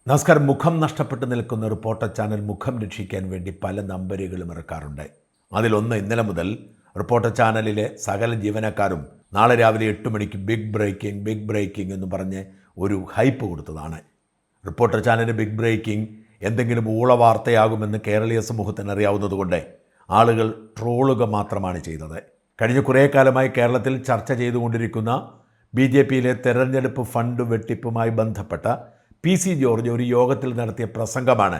നമസ്കാരം. മുഖം നഷ്ടപ്പെട്ട് നിൽക്കുന്ന റിപ്പോർട്ടർ ചാനൽ മുഖം രക്ഷിക്കാൻ വേണ്ടി പല നമ്പരുകളും ഇറക്കാറുണ്ട്. അതിലൊന്ന് ഇന്നലെ മുതൽ റിപ്പോർട്ടർ ചാനലിലെ സകല ജീവനക്കാരും നാളെ രാവിലെ 8 മണിക്ക് ബിഗ് ബ്രേക്കിംഗ് എന്ന് പറഞ്ഞ് ഒരു ഹൈപ്പ് കൊടുത്തതാണ്. റിപ്പോർട്ടർ ചാനലിന് ബിഗ് ബ്രേക്കിംഗ് എന്തെങ്കിലും ഊള വാർത്തയാകുമെന്ന് കേരളീയ സമൂഹത്തിന് അറിയാവുന്നതുകൊണ്ട് ആളുകൾ ട്രോളുക മാത്രമാണ് ചെയ്തത്. കഴിഞ്ഞ കുറേ കാലമായി കേരളത്തിൽ ചർച്ച ചെയ്തുകൊണ്ടിരിക്കുന്ന BJPയിലെ തെരഞ്ഞെടുപ്പ് ഫണ്ട് വെട്ടിപ്പുമായി ബന്ധപ്പെട്ട PC ജോർജ് ഒരു യോഗത്തിൽ നടത്തിയ പ്രസംഗമാണ്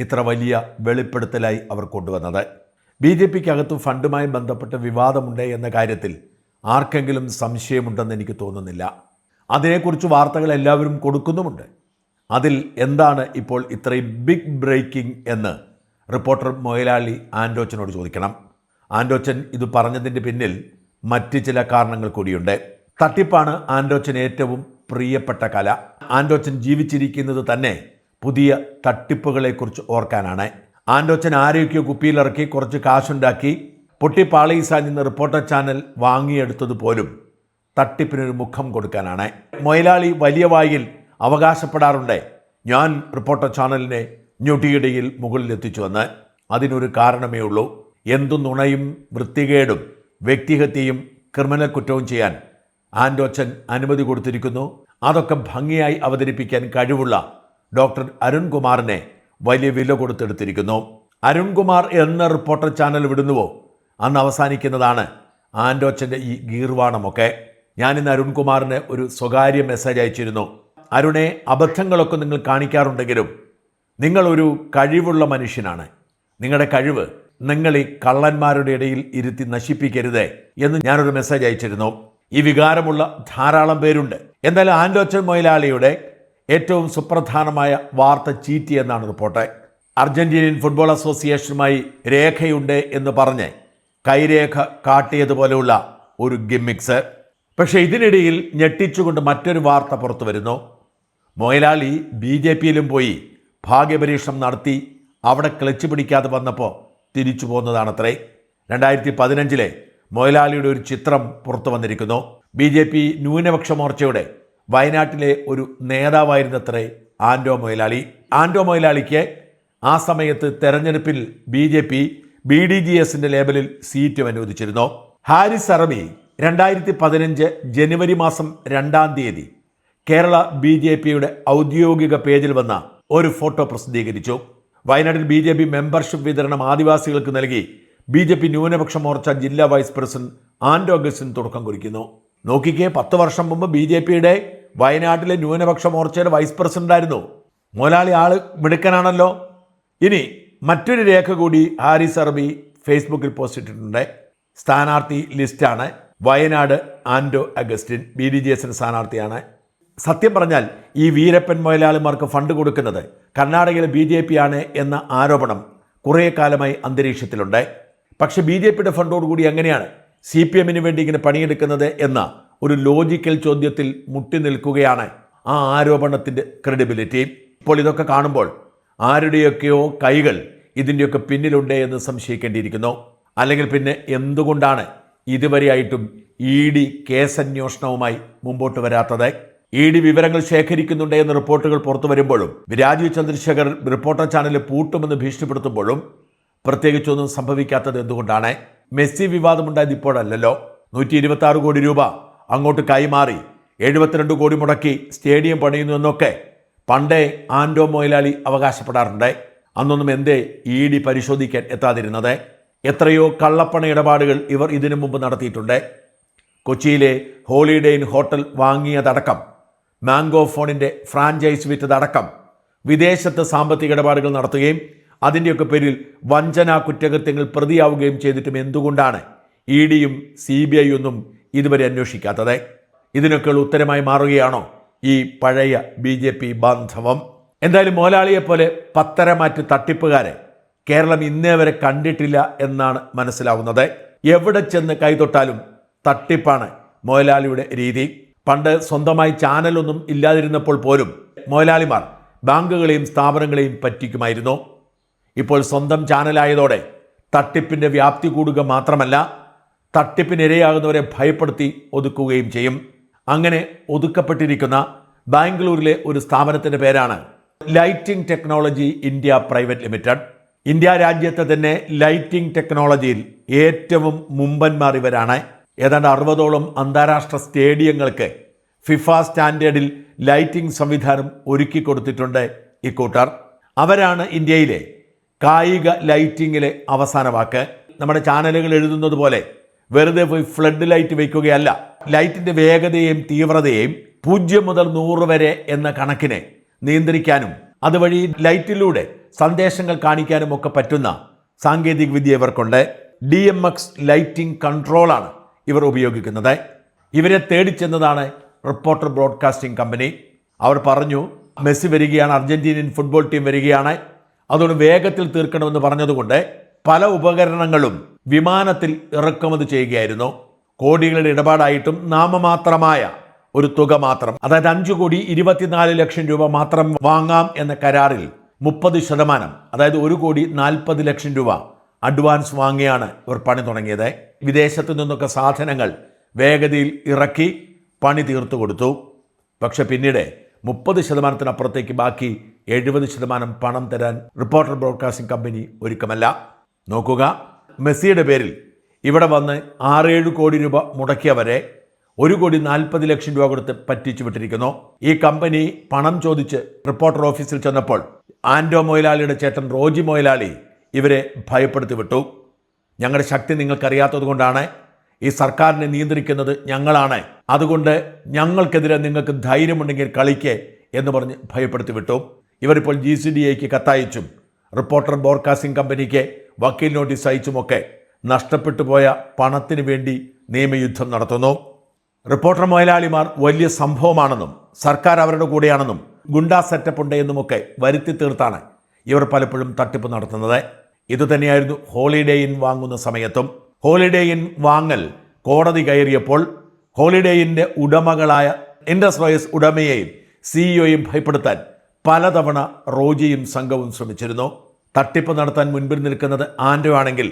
ഇത്ര വലിയ വെളിപ്പെടുത്തലായി അവർ കൊണ്ടുവന്നത്. BJPക്കകത്ത് ഫണ്ടുമായി ബന്ധപ്പെട്ട് വിവാദമുണ്ട് എന്ന കാര്യത്തിൽ ആർക്കെങ്കിലും സംശയമുണ്ടെന്ന് എനിക്ക് തോന്നുന്നില്ല. അതിനെക്കുറിച്ച് വാർത്തകൾ എല്ലാവരും കൊടുക്കുന്നുമുണ്ട്. അതിൽ എന്താണ് ഇപ്പോൾ ഇത്രയും ബിഗ് ബ്രേക്കിംഗ് എന്ന് റിപ്പോർട്ടർ മൊയലാളി ആൻഡോച്ചനോട് ചോദിക്കണം. ആൻഡോച്ചൻ ഇത് പറഞ്ഞതിൻ്റെ പിന്നിൽ മറ്റ് ചില കാരണങ്ങൾ കൂടിയുണ്ട്. തട്ടിപ്പാണ് ആൻഡോച്ചൻ ഏറ്റവും പ്രിയപ്പെട്ട കല. ആൻഡോച്ചൻ ജീവിച്ചിരിക്കുന്നത് തന്നെ പുതിയ തട്ടിപ്പുകളെക്കുറിച്ച് ഓർക്കാനാണ്. ആൻഡോച്ചൻ ആരെയൊക്കെയോ കുപ്പിയിലിറക്കി കുറച്ച് കാശുണ്ടാക്കി പൊട്ടിപ്പാളീസാൻ നിന്ന് റിപ്പോർട്ടർ ചാനൽ വാങ്ങിയെടുത്തത് പോലും തട്ടിപ്പിനൊരു മുഖം കൊടുക്കാനാണ്. മൊയലാളി വലിയ വായിൽ അവകാശപ്പെടാറുണ്ട്, ഞാൻ റിപ്പോർട്ടർ ചാനലിനെ ഞൊടിയിടയിൽ മുകളിലെത്തിച്ചുവെന്ന്. അതിനൊരു കാരണമേ ഉള്ളൂ. എന്തു നുണയും വൃത്തികേടും വ്യക്തിഹത്യയും ക്രിമിനൽ കുറ്റവും ചെയ്യാൻ ആൻഡോച്ചൻ അനുമതി കൊടുത്തിരിക്കുന്നു. അതൊക്കെ ഭംഗിയായി അവതരിപ്പിക്കാൻ കഴിവുള്ള ഡോക്ടർ അരുൺകുമാറിനെ വലിയ വില കൊടുത്തെടുത്തിരിക്കുന്നു. അരുൺകുമാർ എന്ന റിപ്പോർട്ടർ ചാനൽ വിടുന്നുവോ അന്ന് അവസാനിക്കുന്നതാണ് ആൻഡോച്ചൻ്റെ ഈ ഗീർവാണമൊക്കെ. ഞാനിന്ന് അരുൺകുമാറിന് ഒരു സ്വകാര്യ മെസ്സേജ് അയച്ചിരുന്നു. അരുണെ, അബദ്ധങ്ങളൊക്കെ നിങ്ങൾ കാണിക്കാറുണ്ടെങ്കിലും നിങ്ങളൊരു കഴിവുള്ള മനുഷ്യനാണ്. നിങ്ങളുടെ കഴിവ് നിങ്ങൾ ഈ കള്ളന്മാരുടെ ഇടയിൽ ഇരുത്തി നശിപ്പിക്കരുതേ എന്ന് ഞാനൊരു മെസ്സേജ് അയച്ചിരുന്നു. ഈ വികാരമുള്ള ധാരാളം പേരുണ്ട്. എന്തായാലും ആൻഡോച്ചൻ മൊയലാളിയുടെ ഏറ്റവും സുപ്രധാനമായ വാർത്ത ചീറ്റി എന്നാണ് റിപ്പോർട്ട്. അർജന്റീനിയൻ ഫുട്ബോൾ അസോസിയേഷനുമായി രേഖയുണ്ട് എന്ന് പറഞ്ഞ് കൈരേഖ കാട്ടിയതുപോലെയുള്ള ഒരു ഗിമ്മിക്സ്. പക്ഷേ ഇതിനിടയിൽ ഞെട്ടിച്ചുകൊണ്ട് മറ്റൊരു വാർത്ത പുറത്തു വരുന്നു. മൊയലാളി BJPയിലും പോയി ഭാഗ്യപരീക്ഷണം നടത്തി അവിടെ ക്ലച്ച് പിടിക്കാതെ വന്നപ്പോൾ തിരിച്ചു പോകുന്നതാണത്രേ. 2015 മൊയലാളിയുടെ ഒരു ചിത്രം പുറത്തു വന്നിരിക്കുന്നു. BJP ന്യൂനപക്ഷ മോർച്ചയുടെ വയനാട്ടിലെ ഒരു നേതാവായിരുന്നത്രേ ആൻഡോ മൊയലാളി. ആൻഡോ മൊയലാളിക്ക് ആ സമയത്ത് തെരഞ്ഞെടുപ്പിൽ BJP BDGSന്റെ ലേബലിൽ സീറ്റും അനുവദിച്ചിരുന്നു. ഹാരിസ് അറബി 2015 ജനുവരി മാസം 2-ാം തീയതി കേരള BJPയുടെ ഔദ്യോഗിക പേജിൽ വന്ന ഒരു ഫോട്ടോ പ്രസിദ്ധീകരിച്ചു. വയനാട്ടിൽ BJP മെമ്പർഷിപ്പ് വിതരണം ആദിവാസികൾക്ക് നൽകി BJP ന്യൂനപക്ഷ മോർച്ച ജില്ലാ വൈസ് പ്രസിഡന്റ് ആൻഡോ അഗസ്റ്റിൻ തുടക്കം കുറിക്കുന്നു. നോക്കിക്കേ, 10 വർഷം മുമ്പ് BJPയുടെ വയനാട്ടിലെ ന്യൂനപക്ഷ മോർച്ചയുടെ വൈസ് പ്രസിഡന്റായിരുന്നു. മൊയലാളി ആള് മിടുക്കനാണല്ലോ. ഇനി മറ്റൊരു രേഖ കൂടി ഹാരിസ് അറബി ഫേസ്ബുക്കിൽ പോസ്റ്റ് ഇട്ടിട്ടുണ്ട്. സ്ഥാനാർത്ഥി ലിസ്റ്റാണ്. വയനാട് ആൻഡോ അഗസ്റ്റിൻ BDGSന്റെ സ്ഥാനാർത്ഥിയാണ്. സത്യം പറഞ്ഞാൽ ഈ വീരപ്പൻ മൊയലാളിമാർക്ക് ഫണ്ട് കൊടുക്കുന്നത് കർണാടകയിലെ BJP ആണ് എന്ന ആരോപണം കുറേ കാലമായി അന്തരീക്ഷത്തിലുണ്ട്. പക്ഷേ BJPയുടെ ഫണ്ടോടുകൂടി എങ്ങനെയാണ് CPMന് വേണ്ടി ഇങ്ങനെ പണിയെടുക്കുന്നത് എന്ന ഒരു ലോജിക്കൽ ചോദ്യത്തിൽ മുട്ടി നിൽക്കുകയാണ് ആ ആരോപണത്തിൻ്റെ ക്രെഡിബിലിറ്റി. ഇപ്പോൾ ഇതൊക്കെ കാണുമ്പോൾ ആരുടെയൊക്കെയോ കൈകൾ ഇതിൻ്റെയൊക്കെ പിന്നിലുണ്ട് എന്ന് സംശയിക്കേണ്ടിയിരിക്കുന്നു. അല്ലെങ്കിൽ പിന്നെ എന്തുകൊണ്ടാണ് ഇതുവരെയായിട്ടും ED കേസന്വേഷണവുമായി മുമ്പോട്ട് വരാത്തത്? ED വിവരങ്ങൾ ശേഖരിക്കുന്നുണ്ട് എന്ന റിപ്പോർട്ടുകൾ പുറത്തു വരുമ്പോഴും രാജീവ് ചന്ദ്രശേഖർ റിപ്പോർട്ടർ ചാനൽ പൂട്ടുമെന്ന് ഭീഷണിപ്പെടുത്തുമ്പോഴും പ്രത്യേകിച്ചൊന്നും സംഭവിക്കാത്തത് എന്തുകൊണ്ടാണ്? മെസ്സി വിവാദമുണ്ടായത് ഇപ്പോഴല്ലല്ലോ. 126 കോടി രൂപ അങ്ങോട്ട് കൈമാറി 72 കോടി മുടക്കി സ്റ്റേഡിയം പണിയുന്നു എന്നൊക്കെ പണ്ടേ ആൻഡോ മൊയലാളി അവകാശപ്പെടാറുണ്ട്. അന്നൊന്നും എന്തേ ED പരിശോധിക്കാൻ എത്താതിരുന്നത്? എത്രയോ കള്ളപ്പണ ഇടപാടുകൾ ഇവർ ഇതിനു മുമ്പ് നടത്തിയിട്ടുണ്ട്. കൊച്ചിയിലെ ഹോളിഡേ ഇൻ ഹോട്ടൽ വാങ്ങിയതടക്കം, മാംഗോ ഫോണിൻ്റെ ഫ്രാഞ്ചൈസ് വിറ്റതടക്കം വിദേശത്ത് സാമ്പത്തിക ഇടപാടുകൾ നടത്തുകയും അതിൻ്റെയൊക്കെ പേരിൽ വഞ്ചനാ കുറ്റകൃത്യങ്ങൾ പ്രതിയാവുകയും ചെയ്തിട്ടും എന്തുകൊണ്ടാണ് EDയും CBI ഒന്നും ഇതുവരെ അന്വേഷിക്കാത്തത്? ഇതിനൊക്കെയുള്ള ഉത്തരമായി മാറുകയാണോ ഈ പഴയ BJP ബാന്ധവം? എന്തായാലും മൊയലാളിയെപ്പോലെ പത്തരമാറ്റ് തട്ടിപ്പുകാരെ കേരളം ഇന്നേ വരെ കണ്ടിട്ടില്ല എന്നാണ് മനസ്സിലാവുന്നത്. എവിടെ ചെന്ന് കൈതൊട്ടാലും തട്ടിപ്പാണ് മൊയലാളിയുടെ രീതി. പണ്ട് സ്വന്തമായി ചാനലൊന്നും ഇല്ലാതിരുന്നപ്പോൾ പോലും മൊയലാളിമാർ ബാങ്കുകളെയും സ്ഥാപനങ്ങളെയും പറ്റിക്കുമായിരുന്നു. ഇപ്പോൾ സ്വന്തം ചാനലായതോടെ തട്ടിപ്പിൻ്റെ വ്യാപ്തി കൂടുക മാത്രമല്ല, തട്ടിപ്പിനിരയാകുന്നവരെ ഭയപ്പെടുത്തി ഒതുക്കുകയും ചെയ്യും. അങ്ങനെ ഒതുക്കപ്പെട്ടിരിക്കുന്ന ബാംഗ്ലൂരിലെ ഒരു സ്ഥാപനത്തിൻ്റെ പേരാണ് lighting technology India private limited. India രാജ്യത്തെ തന്നെ ലൈറ്റിംഗ് ടെക്നോളജിയിൽ ഏറ്റവും മുമ്പന്മാർ ഇവരാണ്. ഏതാണ്ട് 60ഓളം അന്താരാഷ്ട്ര സ്റ്റേഡിയങ്ങൾക്ക് ഫിഫ സ്റ്റാൻഡേർഡിൽ ലൈറ്റിംഗ് സംവിധാനം ഒരുക്കി കൊടുത്തിട്ടുണ്ട് ഇക്കൂട്ടർ. അവരാണ് ഇന്ത്യയിലെ കായിക ലൈറ്റിങ്ങിലെ അവസാന വാക്ക്. നമ്മുടെ ചാനലുകൾ എഴുതുന്നത് പോലെ വെറുതെ പോയി ഫ്ലഡ് ലൈറ്റ് വയ്ക്കുകയല്ല. ലൈറ്റിന്റെ വേഗതയെയും തീവ്രതയെയും 0 മുതൽ 100 വരെ എന്ന കണക്കിനെ നിയന്ത്രിക്കാനും അതുവഴി ലൈറ്റിലൂടെ സന്ദേശങ്ങൾ കാണിക്കാനും ഒക്കെ പറ്റുന്ന സാങ്കേതിക വിദ്യ ഇവർക്കുണ്ട്. DMX ലൈറ്റിംഗ് കൺട്രോളാണ് ഇവർ ഉപയോഗിക്കുന്നത്. ഇവരെ തേടിച്ചെന്നതാണ് റിപ്പോർട്ടർ ബ്രോഡ്കാസ്റ്റിംഗ് കമ്പനി. അവർ പറഞ്ഞു, മെസ്സി വരികയാണ്, അർജന്റീനിയൻ ഫുട്ബോൾ ടീം വരികയാണ്, അതുകൊണ്ട് വേഗത്തിൽ തീർക്കണമെന്ന് പറഞ്ഞതുകൊണ്ട് പല ഉപകരണങ്ങളും വിമാനത്തിൽ ഇറക്കുമതി ചെയ്യുകയായിരുന്നു. കോടികളുടെ ഇടപാടായിട്ടും നാമമാത്രമായ ഒരു തുക മാത്രം, അതായത് 5,24 ലക്ഷം രൂപ മാത്രം വാങ്ങാം എന്ന കരാറിൽ 30%, അതായത് 1,40 ലക്ഷം രൂപ അഡ്വാൻസ് വാങ്ങിയാണ് ഇവർ പണി തുടങ്ങിയത്. വിദേശത്തു നിന്നൊക്കെ സാധനങ്ങൾ വേഗതയിൽ ഇറക്കി പണി തീർത്തു കൊടുത്തു. പക്ഷെ പിന്നീട് 30%-അപ്പുറത്തേക്ക് ബാക്കി 70% പണം തരാൻ റിപ്പോർട്ടർ ബ്രോഡ്കാസ്റ്റിംഗ് കമ്പനി ഒരുക്കമല്ല. നോക്കുക, മെസ്സിയുടെ പേരിൽ ഇവിടെ വന്ന് 6-7 കോടി രൂപ മുടക്കിയവരെ 1,40 ലക്ഷം രൂപ കൊടുത്ത് പറ്റിച്ചു വിട്ടിരിക്കുന്നു. ഈ കമ്പനി പണം ചോദിച്ച് റിപ്പോർട്ടർ ഓഫീസിൽ ചെന്നപ്പോൾ ആൻഡോ മൊയ്ലാളിയുടെ ചേട്ടൻ റോജി മൊയ്ലാളി ഇവരെ ഭയപ്പെടുത്തി വിട്ടു. ഞങ്ങളുടെ ശക്തി നിങ്ങൾക്കറിയാത്തത് കൊണ്ടാണ്, ഈ സർക്കാരിനെ നിയന്ത്രിക്കുന്നത് ഞങ്ങളാണ്, അതുകൊണ്ട് ഞങ്ങൾക്കെതിരെ നിങ്ങൾക്ക് ധൈര്യമുണ്ടെങ്കിൽ കളിക്ക് എന്ന് പറഞ്ഞ് ഭയപ്പെടുത്തി വിട്ടു. ഇവരിപ്പോൾ GCDAക്ക് കത്തയച്ചും റിപ്പോർട്ടർ ബ്രോഡ്കാസ്റ്റിംഗ് കമ്പനിക്ക് വക്കീൽ നോട്ടീസ് അയച്ചുമൊക്കെ നഷ്ടപ്പെട്ടു പോയ പണത്തിന് വേണ്ടി നിയമയുദ്ധം നടത്തുന്നു. റിപ്പോർട്ടർ മുതലാളിമാർ വലിയ സംഭവമാണെന്നും സർക്കാർ അവരുടെ കൂടെയാണെന്നും ഗുണ്ടാ സെറ്റപ്പ് ഉണ്ട് എന്നുമൊക്കെ വരുത്തി തീർത്താണ് ഇവർ പലപ്പോഴും തട്ടിപ്പ് നടത്തുന്നത്. ഇതുതന്നെയായിരുന്നു ഹോളിഡേ ഇൻ വാങ്ങുന്ന സമയത്തും. ഹോളിഡേ ഇൻ വാങ്ങൽ കോടതി കയറിയപ്പോൾ ഹോളിഡേ ഇൻ്റെ ഉടമകളായ ഇൻഡസ് റോയസ് ഉടമയെയും CEO-യും ഭയപ്പെടുത്താൻ പലതവണ റോജിയും സംഘവും ശ്രമിച്ചിരുന്നു. തട്ടിപ്പ് നടത്താൻ മുൻപിൽ നിൽക്കുന്നത് ആൻഡോ ആണെങ്കിൽ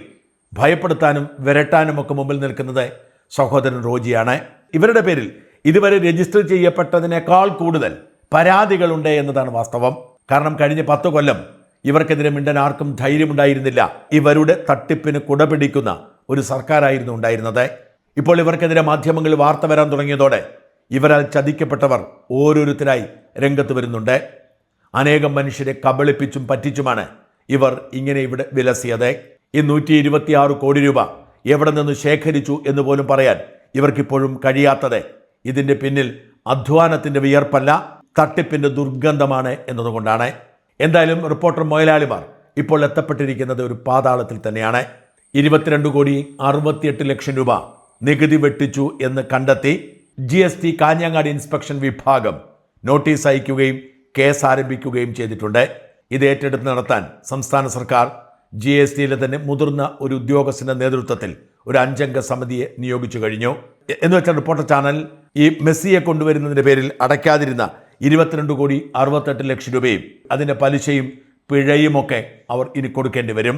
ഭയപ്പെടുത്താനും വിരട്ടാനും ഒക്കെ മുമ്പിൽ നിൽക്കുന്നത് സഹോദരൻ റോജിയാണ്. ഇവരുടെ പേരിൽ ഇതുവരെ രജിസ്റ്റർ ചെയ്യപ്പെട്ടതിനേക്കാൾ കൂടുതൽ പരാതികളുണ്ട് എന്നതാണ് വാസ്തവം. കാരണം കഴിഞ്ഞ 10 കൊല്ലം ഇവർക്കെതിരെ മിണ്ടാൻ ആർക്കും ധൈര്യമുണ്ടായിരുന്നില്ല. ഇവരുടെ തട്ടിപ്പിന് കുടപിടിക്കുന്ന ഒരു സർക്കാരായിരുന്നു ഉണ്ടായിരുന്നത്. ഇപ്പോൾ ഇവർക്കെതിരെ മാധ്യമങ്ങളിൽ വാർത്ത വരാൻ തുടങ്ങിയതോടെ ഇവരാൽ ചതിക്കപ്പെട്ടവർ ഓരോരുത്തരായി രംഗത്ത് വരുന്നുണ്ട്. അനേകം മനുഷ്യരെ കബളിപ്പിച്ചും പറ്റിച്ചുമാണ് ഇവർ ഇങ്ങനെ ഇവിടെ വിലസിയത്. ഈ 126 കോടി രൂപ എവിടെ നിന്ന് ശേഖരിച്ചു എന്ന് പോലും പറയാൻ ഇവർക്കിപ്പോഴും കഴിയാത്തത് ഇതിൻ്റെ പിന്നിൽ അധ്വാനത്തിൻ്റെ വിയർപ്പല്ല, തട്ടിപ്പിൻ്റെ ദുർഗന്ധമാണ് എന്നതുകൊണ്ടാണ്. എന്തായാലും റിപ്പോർട്ടർ മുതലാളിമാർ ഇപ്പോൾ എത്തപ്പെട്ടിരിക്കുന്നത് ഒരു പാതാളത്തിൽ തന്നെയാണ്. 22,68 ലക്ഷം രൂപ നികുതി വെട്ടിച്ചു എന്ന് കണ്ടെത്തി GST കാഞ്ഞങ്ങാട് ഇൻസ്പെക്ഷൻ വിഭാഗം നോട്ടീസ് അയക്കുകയും കേസ് ആരംഭിക്കുകയും ചെയ്തിട്ടുണ്ട്. ഇത് ഏറ്റെടുത്ത് നടത്താൻ സംസ്ഥാന സർക്കാർ GSTയിലെ തന്നെ മുതിർന്ന ഒരു ഉദ്യോഗസ്ഥന്റെ നേതൃത്വത്തിൽ ഒരു 5-അംഗ സമിതിയെ നിയോഗിച്ചു കഴിഞ്ഞു. എന്ന് വെച്ചാൽ റിപ്പോർട്ടർ ചാനൽ ഈ മെസ്സിയെ കൊണ്ടുവരുന്നതിൻ്റെ പേരിൽ അടയ്ക്കാതിരുന്ന 22,68 ലക്ഷം രൂപയും അതിൻ്റെ പലിശയും പിഴയുമൊക്കെ അവർ ഇനി കൊടുക്കേണ്ടി വരും.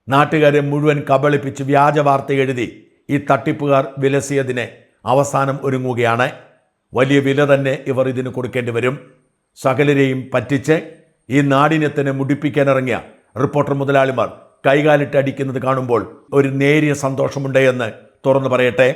നാട്ടുകാരെ മുഴുവൻ കബളിപ്പിച്ച് വ്യാജ വാർത്ത എഴുതി ഈ തട്ടിപ്പുകാർ വിലസിയതിന് അവസാനം ഒരുങ്ങുകയാണ്. വലിയ വില തന്നെ ഇവർ ഇതിന് കൊടുക്കേണ്ടി വരും. സകലരെയും പറ്റിച്ച് ഈ നാടിനെ തന്നെ മുടിപ്പിക്കാനിറങ്ങിയ റിപ്പോർട്ടർ മുതലാളിമാർ കൈകാലിട്ട് അടിക്കുന്നത് കാണുമ്പോൾ ഒരു നേരിയ സന്തോഷമുണ്ട് എന്ന് തുറന്നു പറയട്ടെ.